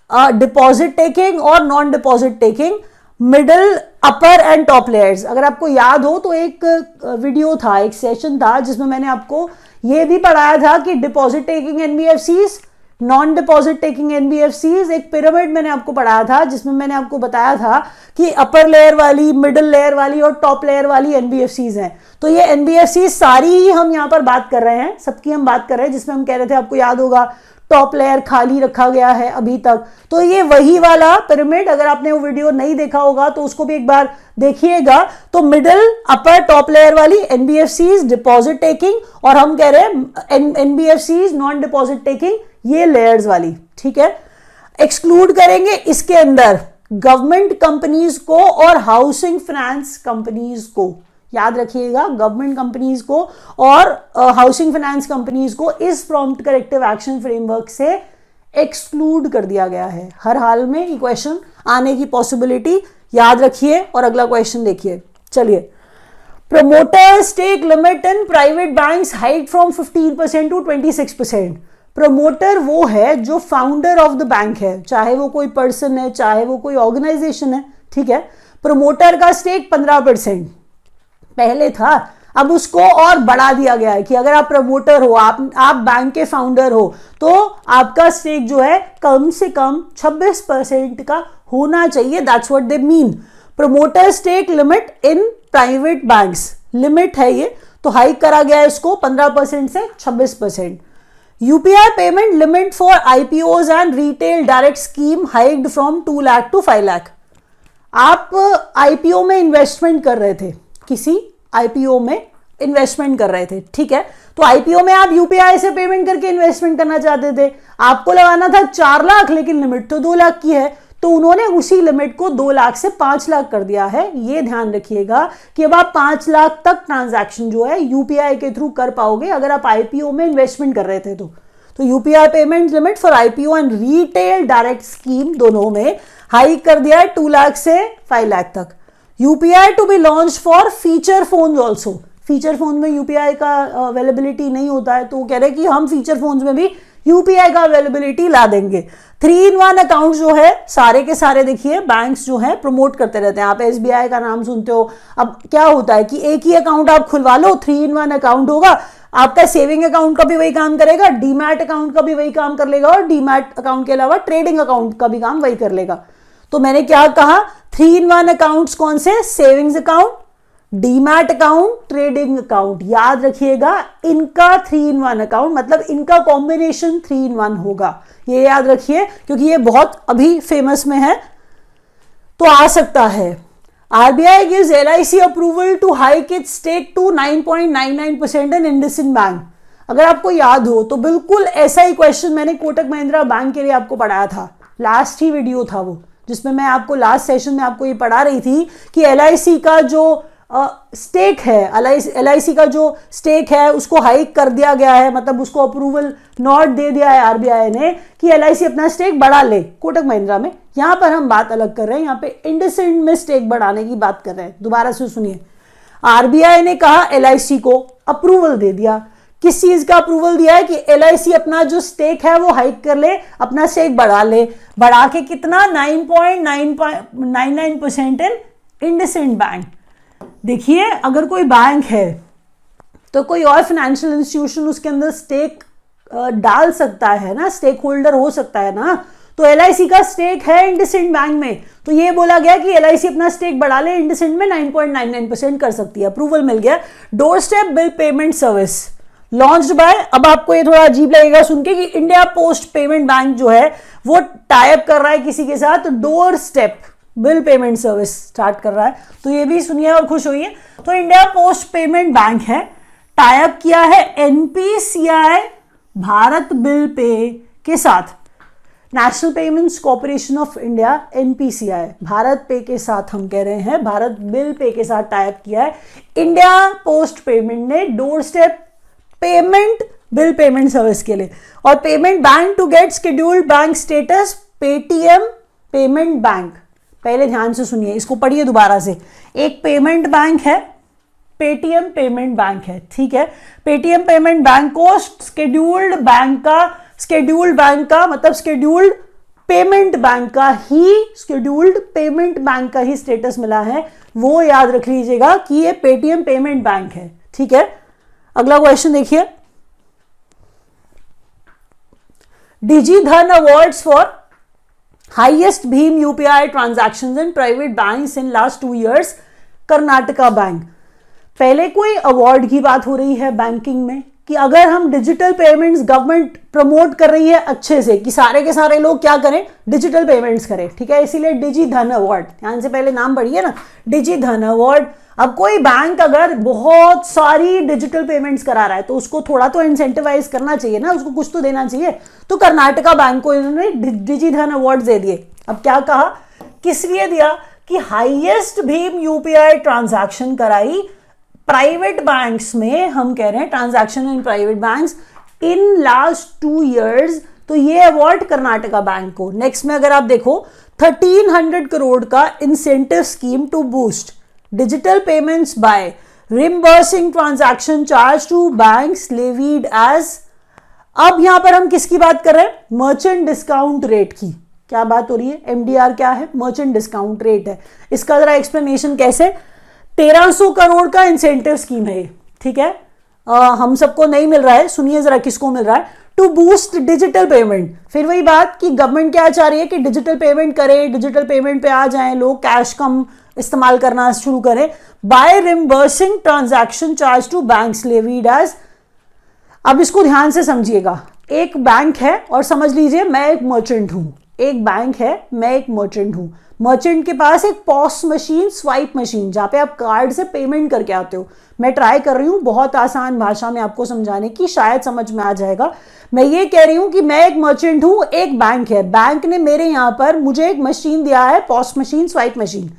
डिपॉजिट टेकिंग और non deposit taking middle upper and top layers, अगर आपको याद हो तो एक वीडियो था, एक सेशन था जिसमें मैंने आपको ये भी पढ़ाया था कि deposit taking NBFCs, non deposit taking NBFCs, एक पिरामिड मैंने आपको पढ़ाया था जिसमें मैंने आपको बताया था कि अपर लेयर वाली, मिडिल लेयर वाली और टॉप लेयर वाली एनबीएफसीज हैं। तो ये एनबीएफसी सारी ही हम यहाँ पर बात कर रहे हैं, सबकी हम बात कर रहे हैं, जिसमें हम कह रहे थे, आपको याद होगा टॉप लेयर खाली रखा गया है अभी तक। तो ये वही वाला पिरामिड, अगर आपने वो वीडियो नहीं देखा होगा तो उसको भी एक बार देखिएगा। तो मिडिल अपर टॉप लेयर वाली एनबीएफसीज डिपॉजिट टेकिंग, और हम कह रहे हैं एनबीएफसीज नॉन डिपॉजिट टेकिंग, ये लेयर्स वाली, ठीक है। एक्सक्लूड करेंगे इसके अंदर गवर्नमेंट कंपनीज को और हाउसिंग फाइनेंस कंपनीज को, याद रखिएगा, गवर्नमेंट कंपनीज को और हाउसिंग फाइनेंस कंपनीज को इस प्रॉम्प्ट करेक्टिव एक्शन फ्रेमवर्क से एक्सक्लूड कर दिया गया है। हर हाल में ये क्वेश्चन आने की पॉसिबिलिटी याद रखिए। और अगला क्वेश्चन देखिए, चलिए। Promoter stake limit in private banks hike from 15% to 26%। Promoter वो है जो फाउंडर ऑफ द बैंक है, चाहे वो कोई पर्सन है, चाहे वो कोई ऑर्गेनाइजेशन है, ठीक है। प्रमोटर का स्टेक 15% पहले था, अब उसको और बढ़ा दिया गया है कि अगर आप प्रमोटर हो, आप बैंक के फाउंडर हो, तो आपका स्टेक जो है कम से कम 26% का होना चाहिए। That's what they mean. Promoter stake limit in private banks, limit है ये, तो हाइक करा गया है इसको 15% से 26%। UPI payment limit for IPOs and retail direct scheme hiked from 2 lakh to 5 lakh. आप आईपीओ में इन्वेस्टमेंट कर रहे थे, किसी आईपीओ में इन्वेस्टमेंट कर रहे थे, ठीक है। तो आईपीओ में आप यूपीआई से पेमेंट करके इन्वेस्टमेंट करना चाहते थे, आपको लगाना था 4 लाख, लेकिन लिमिट तो 2 लाख की है, तो उन्होंने उसी लिमिट को 2 लाख से 5 लाख कर दिया है। ये ध्यान रखिएगा कि अब आप 5 लाख तक ट्रांजैक्शन जो है यूपीआई के थ्रू कर पाओगे अगर आप आईपीओ में इन्वेस्टमेंट कर रहे थे तो UPI payment limit for IPO and retail direct scheme दोनों में हाइक कर दिया है 2 लाख से 5 लाख तक। UPI to be launch for feature phone also. Feature phone में यूपीआई का अवेलेबिलिटी नहीं होता है, तो वो कह रहे हैं कि हम फीचर फोन्स में भी यूपीआई का अवेलेबिलिटी ला देंगे। 3-in-1 अकाउंट जो है सारे के सारे देखिए बैंक्स जो है प्रमोट करते रहते हैं। आप एसबीआई का नाम सुनते हो, अब क्या होता है कि एक ही अकाउंट आप खुलवा लो, 3-in-1 अकाउंट होगा, आपका सेविंग अकाउंट का भी वही काम करेगा, डीमैट अकाउंट का भी वही काम कर लेगा, और डीमैट अकाउंट के अलावा ट्रेडिंग अकाउंट का भी काम वही कर लेगा। तो मैंने क्या कहा, 3-in-1 अकाउंट्स कौन से, savings account, demat account, trading account, याद रखिएगा इनका 3-in-1 अकाउंट, मतलब इनका कॉम्बिनेशन 3-in-1 होगा, ये याद रखिए क्योंकि ये बहुत अभी फेमस में है, तो आ सकता है। RBI gives LIC approval to hike its stake to 9.99% in IndusInd bank. अगर आपको याद हो तो बिल्कुल ऐसा ही क्वेश्चन मैंने कोटक महिंद्रा बैंक के लिए आपको पढ़ाया था, लास्ट ही वीडियो था वो, जिसमें मैं आपको लास्ट सेशन में आपको ये पढ़ा रही थी कि एलआईसी का जो स्टेक है, एलआईसी का जो स्टेक है उसको हाइक कर दिया गया है, मतलब उसको अप्रूवल नॉट दे दिया है आरबीआई ने कि एलआईसी अपना स्टेक बढ़ा ले कोटक महिंद्रा में। यहां पर हम बात अलग कर रहे हैं, यहाँ पे इंडसइंड में स्टेक बढ़ाने की बात कर रहे हैं। दोबारा से सुनिए, आरबीआई ने कहा एलआईसी को अप्रूवल दे दिया, किस चीज का अप्रूवल दिया है कि एलआईसी अपना जो स्टेक है वो हाइक कर ले, अपना स्टेक बढ़ा ले, बढ़ा के कितना 9.99% इन इंडसइंड बैंक। देखिए अगर कोई बैंक है तो कोई और फाइनेंशियल इंस्टीट्यूशन उसके अंदर स्टेक डाल सकता है ना, स्टेक होल्डर हो सकता है ना, तो तो LIC का स्टेक है इंडसइंड बैंक में, तो ये बोला गया कि LIC अपना स्टेक बढ़ा ले, इंडसइंड में 9.99% कर सकती है। अप्रूवल मिल गया। Door step bill payment service launched by, अब आपको ये थोड़ा अजीब लगेगा सुन के कि इंडिया पोस्ट पेमेंट बैंक जो है वो टाई अप कर रहा है किसी के साथ, door step bill payment service start कर रहा है, तो ये भी सुनिए और खुश होइए। तो इंडिया पोस्ट पेमेंट बैंक है, टाई अप किया है NPCI भारत बिल पे के साथ, national payments corporation of India NPCI Bharat पे के साथ हम कह रहे हैं, भारत बिल पे के साथ टाई अप किया है इंडिया पोस्ट पेमेंट ने door step payment bill payment service के लिए। और payment bank to get scheduled bank status Paytm payment bank, पहले ध्यान से सुनिए, इसको पढ़िए दोबारा से। एक पेमेंट बैंक है, पेटीएम पेमेंट बैंक है, ठीक है। पेटीएम पेमेंट बैंक को शेड्यूल्ड बैंक का मतलब शेड्यूल्ड पेमेंट बैंक का ही स्टेटस मिला है, वो याद रख लीजिएगा कि ये पेटीएम पेमेंट बैंक है, ठीक है। अगला क्वेश्चन देखिए, डिजी धन अवार्ड्स फॉर हाईएस्ट भीम UPI transactions in private banks in last 2 years, Karnataka bank. पहले कोई अवार्ड की बात हो रही है बैंकिंग में कि अगर हम डिजिटल पेमेंट्स गवर्नमेंट प्रमोट कर रही है अच्छे से कि सारे के सारे लोग क्या करें, डिजिटल पेमेंट्स करें, ठीक है, इसीलिए डिजी धन अवार्ड, ध्यान से पहले नाम पढ़िए ना, डिजी धन अवार्ड। अब कोई बैंक अगर बहुत सारी डिजिटल पेमेंट्स करा रहा है तो उसको थोड़ा तो इंसेंटिवाइज करना चाहिए ना, उसको कुछ तो देना चाहिए, तो कर्नाटका बैंक को इन्होंने डिजी धन अवार्ड दे दिए। अब क्या कहा, किस लिए दिया कि हाईएस्ट भीम यूपीआई ट्रांजैक्शन कराई प्राइवेट बैंक्स में, हम कह रहे हैं transaction in private banks in last 2 years, तो ये अवार्ड कर्नाटका बैंक को। नेक्स्ट में अगर आप देखो 1300 करोड़ का incentive scheme to boost digital payments by reimbursing transaction charge to banks levied as. अब यहां पर हम किसकी बात कर रहे हैं, मर्चेंट डिस्काउंट रेट की। क्या बात हो रही है, MDR क्या है, मर्चेंट डिस्काउंट रेट है। इसका जरा एक्सप्लेनेशन कैसे, 1300 करोड़ का इंसेंटिव स्कीम है, ठीक है, हम सबको नहीं मिल रहा है, सुनिए जरा किसको मिल रहा है, टू बूस्ट डिजिटल पेमेंट। फिर वही बात कि गवर्नमेंट क्या चाह रही है कि डिजिटल पेमेंट करें, डिजिटल पेमेंट पे आ जाएं लोग, कैश कम इस्तेमाल करना शुरू करें, by reimbursing transaction charge to banks levied as. अब इसको ध्यान से समझिएगा, एक बैंक है और समझ लीजिए मैं एक मर्चेंट हूं, एक बैंक है, मैं एक मर्चेंट हूं, मर्चेंट के पास एक पॉस मशीन, स्वाइप मशीन, जहां पे आप कार्ड से पेमेंट करके आते हो। मैं ट्राई कर रही हूं बहुत आसान भाषा में आपको समझाने की, शायद समझ में आ जाएगा। मैं ये कह रही हूं कि मैं एक मर्चेंट हूं, एक बैंक है, बैंक ने मेरे यहां पर मुझे एक मशीन दिया है, पॉस मशीन, स्वाइप मशीन।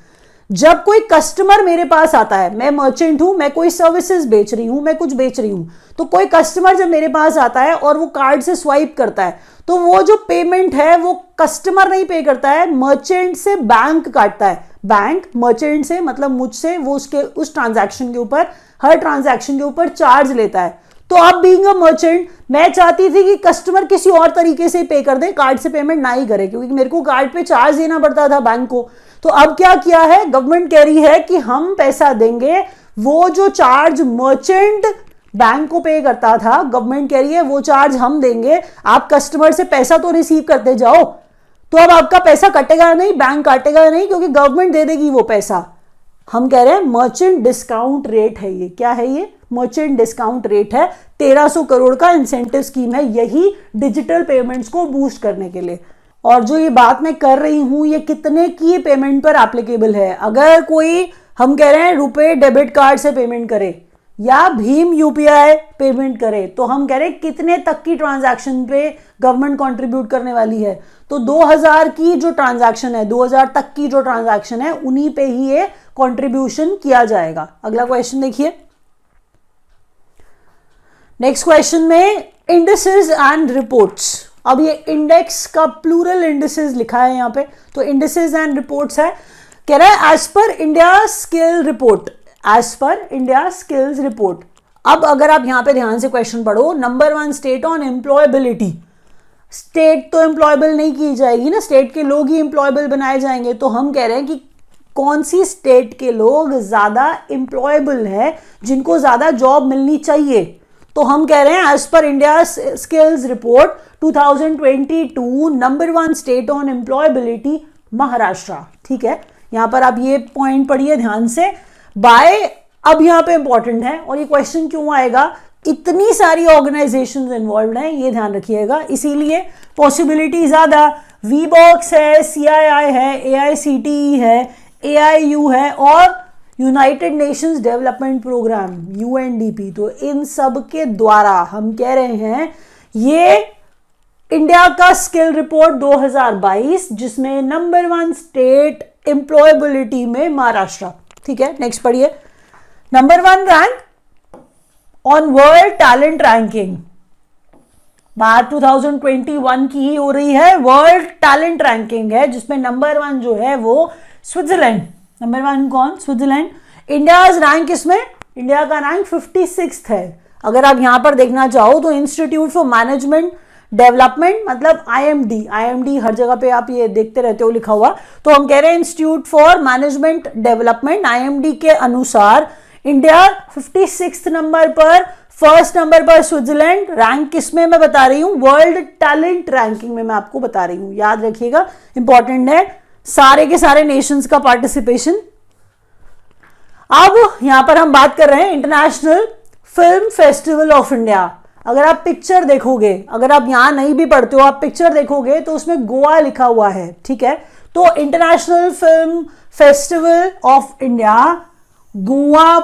जब कोई कस्टमर मेरे पास आता है, मैं मर्चेंट हूं, मैं कोई सर्विसेज बेच रही हूं, मैं कुछ बेच रही हूं, तो कोई कस्टमर जब मेरे पास आता है और वो कार्ड से स्वाइप करता है, तो वो जो पेमेंट है वो कस्टमर नहीं पे करता है, मर्चेंट से बैंक काटता है। बैंक मर्चेंट से मतलब मुझसे, वो उसके उस ट्रांजैक्शन के ऊपर, हर ट्रांजैक्शन के ऊपर चार्ज लेता है। तो अब बीइंग अ मर्चेंट मैं चाहती थी कि कस्टमर किसी और तरीके से पे कर दे, कार्ड से पेमेंट ना ही करे, क्योंकि मेरे को कार्ड पे चार्ज देना पड़ता था बैंक को। तो अब क्या किया है, गवर्नमेंट कह रही है कि हम पैसा देंगे, वो जो चार्ज मर्चेंट बैंक को पे करता था, गवर्नमेंट कह रही है वो चार्ज हम देंगे, आप कस्टमर से पैसा तो रिसीव करते जाओ, तो अब आपका पैसा कटेगा नहीं, बैंक काटेगा नहीं, क्योंकि गवर्नमेंट दे देगी वो पैसा। हम कह रहे हैं मर्चेंट डिस्काउंट रेट है ये। क्या है ये, मर्चेंट डिस्काउंट रेट है। 1300 करोड़ का इंसेंटिव स्कीम है, यही डिजिटल पेमेंट्स को बूस्ट करने के लिए। और जो ये बात मैं कर रही हूं, ये कितने की पेमेंट पर एप्लीकेबल है। अगर कोई, हम कह रहे हैं रुपए डेबिट कार्ड से पेमेंट करे या भीम यूपीआई पेमेंट करे, तो हम कह रहे हैं कितने तक की ट्रांजैक्शन पे गवर्नमेंट कंट्रीब्यूट करने वाली है। तो 2000 की जो ट्रांजैक्शन है, 2000 तक की जो ट्रांजैक्शन है, उन्हीं पे ही ये कंट्रीब्यूशन किया जाएगा। अगला क्वेश्चन देखिए, नेक्स्ट क्वेश्चन में इंडिसेस एंड रिपोर्ट्स। अब ये इंडेक्स का प्लूरल इंडिसेस लिखा है यहां पे, तो इंडिसेस एंड रिपोर्ट्स है। कह रहा है as per India skill report, as per India skills report. अब अगर आप यहां पे ध्यान से क्वेश्चन पढ़ो, number 1 state on employability. State तो एम्प्लॉयबल नहीं की जाएगी ना, स्टेट के लोग ही एम्प्लॉयबल बनाए जाएंगे। तो हम कह रहे हैं कि कौन सी स्टेट के लोग ज्यादा एम्प्लॉयबल है, जिनको ज्यादा जॉब मिलनी चाहिए। तो हम कह रहे हैं as per India skills report 2022 number 1 state on employability Maharashtra. ठीक है, यहां पर आप ये पॉइंट पढ़िए ध्यान से, बाय अब यहां पे इंपॉर्टेंट है और ये क्वेश्चन क्यों आएगा, इतनी सारी ऑर्गेनाइजेशंस इन्वॉल्व हैं, ये ध्यान रखिएगा, इसीलिए पॉसिबिलिटी ज्यादा। वीबॉक्स है, CII है, AICTE है, AIU है और United Nations development programme UNDP। तो इन सब के द्वारा हम कह रहे हैं ये इंडिया का स्किल रिपोर्ट 2022 जिसमें नंबर 1 स्टेट एम्प्लॉयबिलिटी में महाराष्ट्र। ठीक है, नेक्स्ट पढ़िए। Number 1 rank on world talent ranking, बात 2021 की ही हो रही है, वर्ल्ड टैलेंट रैंकिंग है जिसमें नंबर 1 जो है वो स्विट्जरलैंड। नंबर 1 कौन? स्विट्जरलैंड। इंडिया रैंक इसमें, इंडिया का रैंक 56 है। अगर आप यहां पर देखना चाहो तो इंस्टीट्यूट फॉर मैनेजमेंट डेवलपमेंट मतलब IMD हर जगह पे आप ये देखते रहते हो लिखा हुआ, तो हम कह रहे हैं institute for management development IMD के अनुसार इंडिया 56 नंबर पर, फर्स्ट नंबर पर स्विट्जरलैंड। रैंक किसमें मैं बता रही हूं? वर्ल्ड टैलेंट रैंकिंग में मैं आपको बता रही हूं, याद रखिएगा, इंपॉर्टेंट है सारे के सारे नेशंस का पार्टिसिपेशन। अब यहां पर हम बात कर रहे हैं international film festival of India. अगर आप पिक्चर देखोगे, अगर आप यहां नहीं भी पढ़ते हो, आप पिक्चर देखोगे तो उसमें गोवा लिखा हुआ है। ठीक है, तो international film festival of India Goa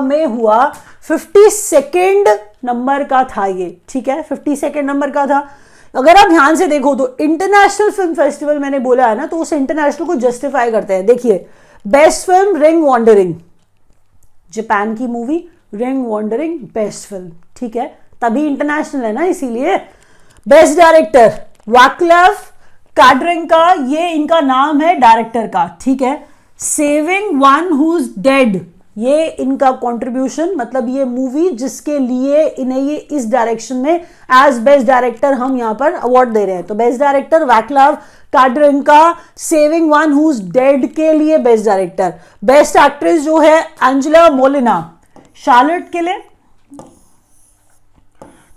में हुआ 52nd नंबर का था ये। ठीक है, 52nd नंबर का था। अगर आप ध्यान से देखो तो इंटरनेशनल फिल्म फेस्टिवल मैंने बोला है ना, तो उस इंटरनेशनल को जस्टिफाई करते हैं। देखिए, best film ring wandering, Japan की movie ring wandering best film. ठीक है, तभी इंटरनेशनल है ना, इसीलिए। बेस्ट डायरेक्टर वाक्लाव काड्रेंका, ये इनका नाम है डायरेक्टर का। ठीक है, सेविंग वन हुज डेड, ये इनका कंट्रीब्यूशन, मतलब ये मूवी जिसके लिए इन्हें ये इस डायरेक्शन में एज बेस्ट डायरेक्टर हम यहां पर अवार्ड दे रहे हैं। तो best director Vaclav Kadrnka, saving one who's dead के लिए बेस्ट डायरेक्टर। बेस्ट एक्ट्रेस जो है एंजेला मोलिना, शार्लेट के लिए।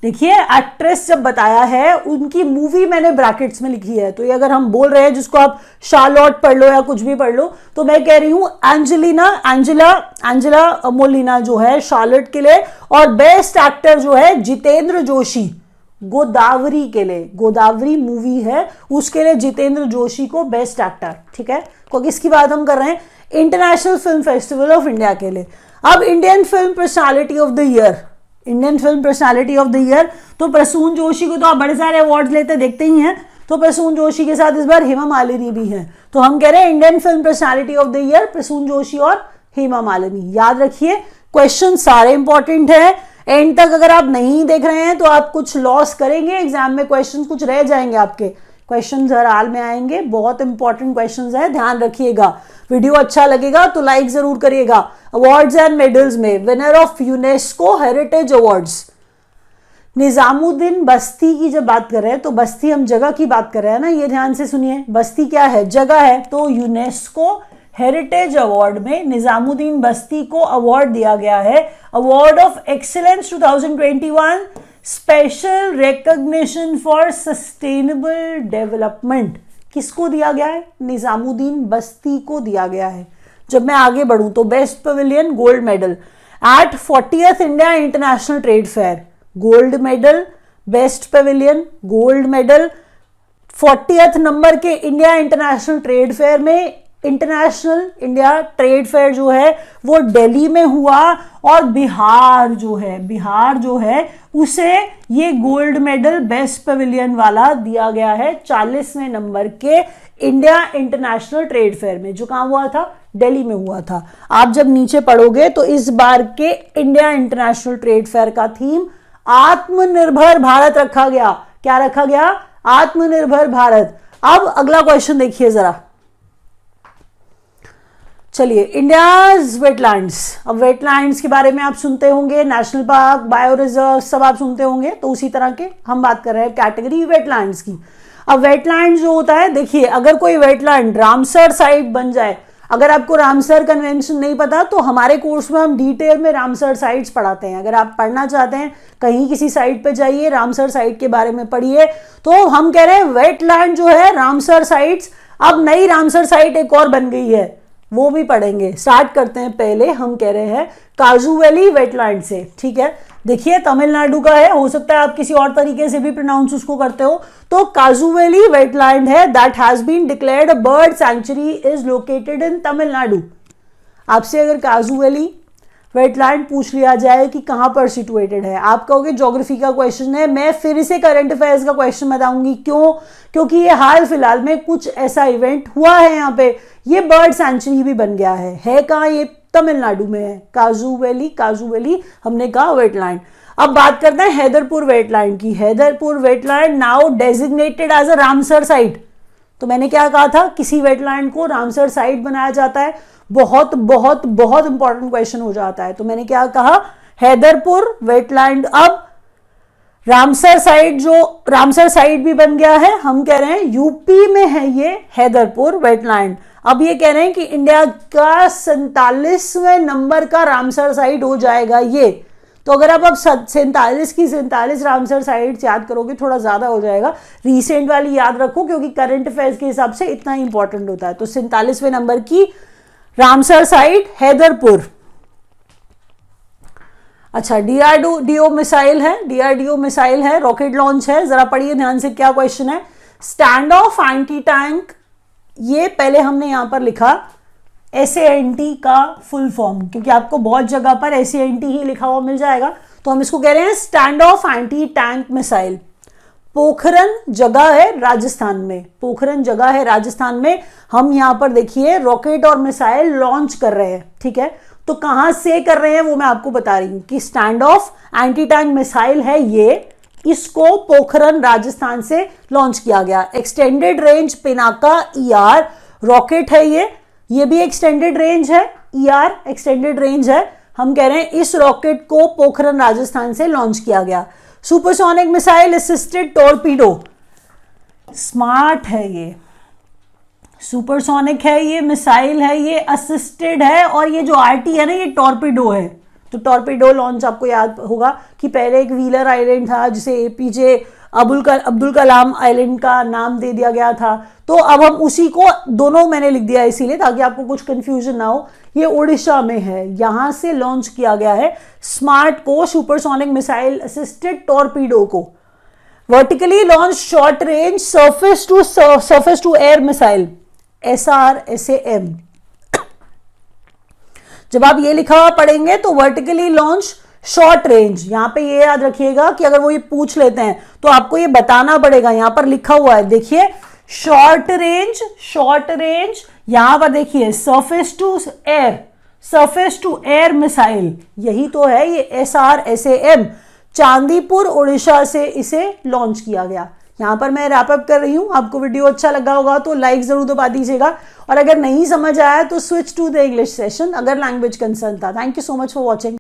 देखिए, एक्ट्रेस जब बताया है, उनकी मूवी मैंने ब्रैकेट्स में लिखी है, तो ये अगर हम बोल रहे हैं जिसको आप शार्लोट पढ़ लो या कुछ भी पढ़ लो, तो मैं कह रही हूं एंजेला मोलिना जो है शार्लेट के लिए। और बेस्ट एक्टर जो है जितेंद्र जोशी, गोदावरी के लिए, गोदावरी मूवी है उसके लिए जितेंद्र जोशी को बेस्ट एक्टर। ठीक है, तो किसकी बात हम कर रहे हैं? International film festival of India के लिए। अब Indian film personality of the year, Indian film personality of the year, तो प्रसून जोशी को तो आप बड़े सारे अवार्ड्स लेते देखते ही हैं, तो प्रसून जोशी के साथ इस बार हेमा मालिनी भी हैं। तो हम कह रहे हैं Indian film personality of the year Prasoon Joshi और हेमा मालिनी। याद रखिए, क्वेश्चन सारे इंपॉर्टेंट है, एंड तक अगर आप नहीं देख रहे हैं तो आप कुछ लॉस करेंगे एग्जाम में, क्वेश्चन कुछ रह जाएंगे आपके, क्वेश्चन हर हाल में आएंगे, बहुत इंपॉर्टेंट क्वेश्चन है, ध्यान रखिएगा। वीडियो अच्छा लगेगा तो लाइक जरूर करिएगा। अवार्ड्स एंड मेडल्स में winner of UNESCO heritage awards Nizamuddin बस्ती की जब बात कर रहे हैं, तो बस्ती हम जगह की बात कर रहे हैं ना, ये ध्यान से सुनिए, बस्ती क्या है? जगह है। तो यूनेस्को हेरिटेज अवार्ड में निजामुद्दीन बस्ती को अवार्ड दिया गया है, award of excellence 2021, special recognition for sustainable development. किसको दिया गया है? निजामुद्दीन बस्ती को दिया गया है। जब मैं आगे बढ़ूं तो best pavilion gold medal at 40th India international trade fair, gold medal, best pavilion gold medal 40th number के इंडिया इंटरनेशनल ट्रेड फेयर में। इंटरनेशनल इंडिया ट्रेड फेयर जो है वो दिल्ली में हुआ, और बिहार जो है उसे ये गोल्ड मेडल बेस्ट पवेलियन वाला दिया गया है 40वें नंबर के इंडिया इंटरनेशनल ट्रेड फेयर में, जो कहां हुआ था? दिल्ली में हुआ था। आप जब नीचे पढ़ोगे तो इस बार के इंडिया इंटरनेशनल ट्रेड फेयर का थीम आत्मनिर्भर भारत रखा गया। क्या रखा गया? आत्मनिर्भर भारत। अब अगला क्वेश्चन देखिए जरा, चलिए, इंडियाज वेटलैंड्स। अब वेटलैंड्स के बारे में आप सुनते होंगे, नेशनल पार्क, बायो रिजर्व सब आप सुनते होंगे, तो उसी तरह के हम बात कर रहे हैं कैटेगरी वेटलैंड्स की। अब वेटलैंड जो होता है, देखिए, अगर कोई वेटलैंड रामसर साइट बन जाए, अगर आपको रामसर कन्वेंशन नहीं पता तो हमारे कोर्स में हम डिटेल में रामसर साइट्स पढ़ाते हैं। अगर आप पढ़ना चाहते हैं कहीं किसी साइट पे जाइए, रामसर साइट के बारे में पढ़िए। तो हम कह रहे हैं वेटलैंड जो है रामसर साइट्स, अब नई रामसर साइट एक और बन गई है, वो भी पढ़ेंगे। स्टार्ट करते हैं, पहले हम कह रहे हैं काजू वैली वेटलैंड से। ठीक है, देखिए तमिलनाडु का है, हो सकता है आप किसी और तरीके से भी प्रोनाउंस उसको करते हो। तो काजू वैली वेटलैंड है, that has been declared a bird sanctuary, is located in Tamil Nadu. आपसे अगर काजू वैली वेटलैंड पूछ लिया जाए कि कहां पर सिचुएटेड है, आप कहोगे ज्योग्राफी का क्वेश्चन है। मैं फिर से करंट अफेयर्स का क्वेश्चन बताऊंगी, क्यों? क्योंकि ये हाल फिलहाल में कुछ ऐसा इवेंट हुआ है, यहाँ पे ये बर्ड सैंक्चुरी भी बन गया है कहाँ? ये तमिलनाडु में है, काजू वैली हमने कहा वेटलैंड। अब बात करते हैं हैदरपुर वेटलैंड की। Haiderpur wetland now designated as a Ramsar site. तो मैंने क्या कहा था, किसी वेटलैंड को रामसर साइट बनाया जाता है। बहुत बहुत बहुत इंपॉर्टेंट क्वेश्चन हो जाता है। तो मैंने क्या कहा, हैदरपुर वेटलैंड अब रामसर साइट, जो रामसर साइट भी बन गया है। हम कह रहे हैं यूपी में है ये हैदरपुर वेटलैंड। अब ये कह रहे हैं कि इंडिया का 47वें नंबर का रामसर साइट हो जाएगा ये। तो अगर आप अब 47 की 47 रामसर साइट याद करोगे, थोड़ा ज्यादा हो जाएगा। रिसेंट वाली याद रखो, क्योंकि करंट अफेयर्स के हिसाब से इतना ही इंपॉर्टेंट होता है। तो 47वें नंबर की रामसर साइट हैदरपुर। अच्छा, डीआरडीओ मिसाइल है, रॉकेट लॉन्च है। जरा पढ़िए ध्यान से क्या क्वेश्चन है। स्टैंड ऑफ एंटी टैंक, ये पहले हमने यहां पर लिखा SANT का फुल फॉर्म, क्योंकि आपको बहुत जगह पर SANT ही लिखा हुआ मिल जाएगा। तो हम इसको कह रहे हैं stand of anti tank missile. Pokhran जगह है राजस्थान में, हम यहां पर देखिए रॉकेट और मिसाइल लॉन्च कर रहे हैं। ठीक है, तो कहां से कर रहे हैं वो मैं आपको बता रही हूं कि stand of anti tank missile है ये, इसको पोखरन राजस्थान से लॉन्च किया गया। Extended range Pinaka ER rocket है ये भी एक्सटेंडेड रेंज है, ER एक्सटेंडेड रेंज है। हम कह रहे हैं इस रॉकेट को पोखरन राजस्थान से लॉन्च किया गया। Supersonic missile assisted torpedo, smart है ये, सुपरसोनिक है ये, मिसाइल है ये, असिस्टेड है, और ये जो RT है ना ये टॉर्पीडो है। तो टॉर्पीडो लॉन्च आपको याद होगा कि पहले एक व्हीलर आइलैंड था जिसे APJ अब्दुल कलाम आइलैंड का नाम दे दिया गया था। तो अब हम उसी को, दोनों मैंने लिख दिया इसीलिए ताकि आपको कुछ कंफ्यूजन ना हो। ये उड़ीसा में है, यहां से लॉन्च किया गया है स्मार्ट को, सुपरसोनिक मिसाइल असिस्टेड टॉर्पीडो को। Vertically launch short range surface to air missile SRSAM। जब आप ये लिखा हुआ पढ़ेंगे तो वर्टिकली लॉन्च शॉर्ट रेंज, यहां पे ये याद रखिएगा कि अगर वो ये पूछ लेते हैं तो आपको ये बताना पड़ेगा। यहां पर लिखा हुआ है, देखिए शॉर्ट रेंज, यहां पर देखिए सरफेस टू एयर मिसाइल, यही तो है ये SRSAM। चांदीपुर उड़ीसा से इसे लॉन्च किया गया। यहां पर मैं रैप अप कर रही हूं। आपको वीडियो अच्छा लगा होगा तो लाइक जरूर दबा दीजिएगा, और अगर नहीं समझ आया तो switch to the English session अगर लैंग्वेज कंसर्न था। Thank you so much for watching.